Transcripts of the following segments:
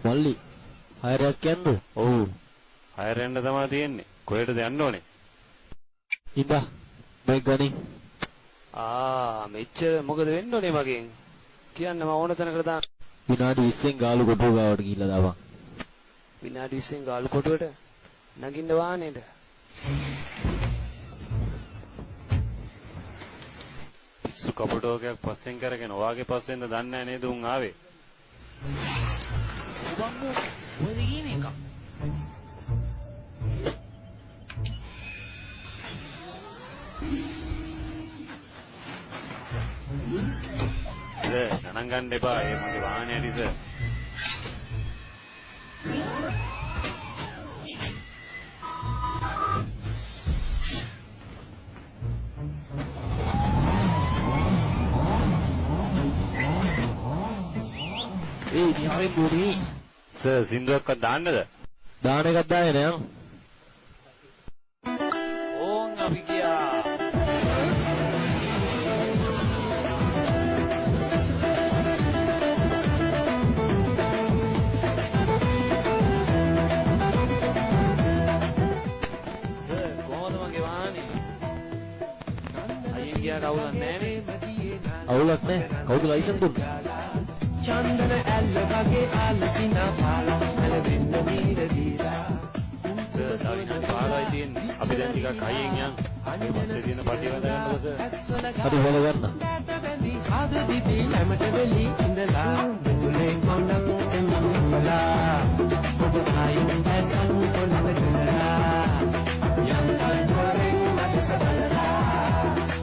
මල්ලි හයරයක් යන්නද? ඔව්. හයරෙන්ද තමයි තියෙන්නේ. කොහෙටද යන්න ඕනේ? ඉඳා මේ ගනි. මෙච්චර මොකද වෙන්න ඕනේ මගෙන්? කියන්න මම ඕන තැනකට දාන්න. විනාඩි 20න් ගාලු කොටුව ගාවට ගිහිල්ලා දාපන්. විනාඩි 20න් ගාලු කොටුවට නගින්න වාහනේට. පිස්සු කපුටෝකයක් පස්සෙන් කරගෙන ඔයාගේ පස්සෙන්ද දන්නේ නැහැ නේද උන් ආවේ? බංගෝ ඔයද ගියේ මේක? ගණන් ගන්න එපා. ඒ මගේ වාහනේ හරිස. නිහාරෙන් දුවන්නේ. සර් සින්දුවක්වත් දාන්නද? දාන එකක් දාගෙන යන්න. ඕන් අපි ගියා. අවුලක් නැහැ. අවුලක් නැහැ. කවුද ලයිසන් දුන්නේ? චන්දන ඇල්ල වගේ ආලසිනා පාලා මල දෙන්න දීර දීලා සාවිනාඩි 15යි තියෙන්නේ. අපි දැන් ටිකක් හයියෙන් යන්න. පස්සේ තියෙන පටිය වද ගන්නකො සර්. හරි වල ගන්න. ආද දිදී හැමට වෙලී ඉඳලා මුලේ කොණ්ඩක් සෙමිමලා ඔබ ආයින් දැසන් කොණ්ඩක් දෙනවා යන්තම් කරේ මට සබලලා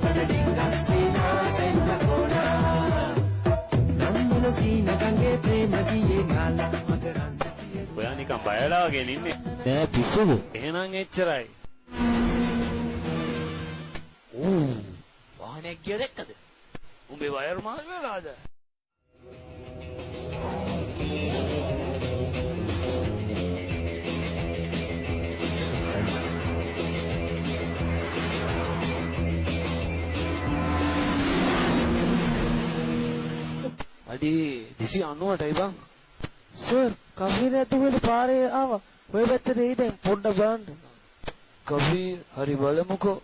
පඩිංගක් සීනා සෙන්න කොනා නම්මන සීන ගංගේ ප්‍රේම ගියේ නාලා මතරන් ඔයා නිකන් බයලා වගේ ඉන්නේ. නෑ පිස්සුද? එහෙනම් එච්චරයි. වාහනයක් ගිය දැක්කද? උඹේ වයර් මාල් වෙලාද? අඩි 290ටයි බං. සර් කෆීර ඇතුලේ පාරේ ආවා. ඔය පැත්තට එයි දැන් පොඩ්ඩක් බලන්න. කබීර් හරි බලමුකෝ.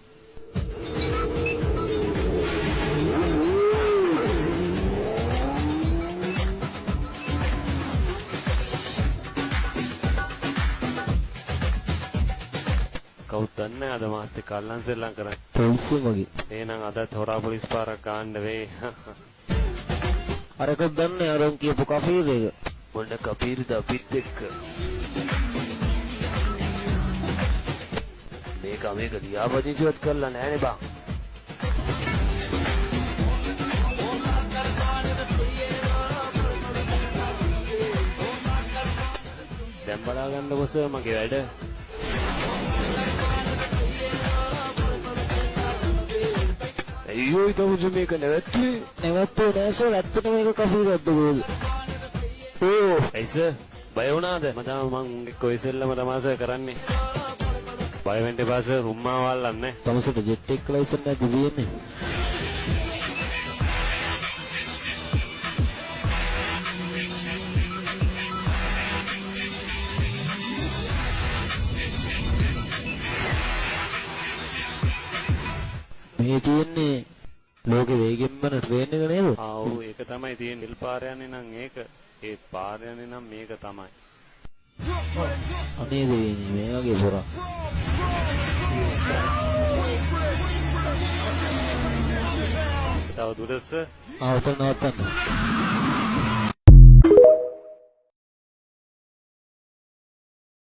කවුද දන්නේ අද මාත් එක්ක අල්ලන් සෙල්ලම් කරන්නේ. පොලිසිය වගේ. එහෙනම් අදත් හොරා පොලිස් පාරක් ගන්න වෙයි. අරක දන්නේ අරන් කියපු කෆීර එක. මොන කබීර්ද අපිත් එක්ක. මේක ලියාපදිංචිවත් කරලා නැහැනේ බං. දැන් බලා ගන්නකො සර් මගේ වැඩ. අයියෝ ඊට මේක නැවතුනේ. නැවත්තේ නෑ සර් ඇත්තටම මේක කෆීරක්ද කොහෙද? ඕ ඇයි සර් බය වුණාද? මම එක්ක ඉස්සෙල්ලම තමයි සර් කරන්නේ. බය වෙන්න එපා සර් රුම්මා වල්ලන්නේ. තමසට ජෙට් එක ලයිසන් නැද්ද තියෙන්නේ? මේ තියෙන්නේ ලෝකෙ වේගෙන්ම ට්‍රේන් එක නේද? ඔව් ඒක තමයි තියෙන්නේ. නිල් පාර යන්නේ නම් ඒක. ඒ පාර යන්නේ නම් මේක තමයි. අනේ දෙවියනේ මේ වගේ පොරා. තව දුරස ඔතන නවත්තන්න.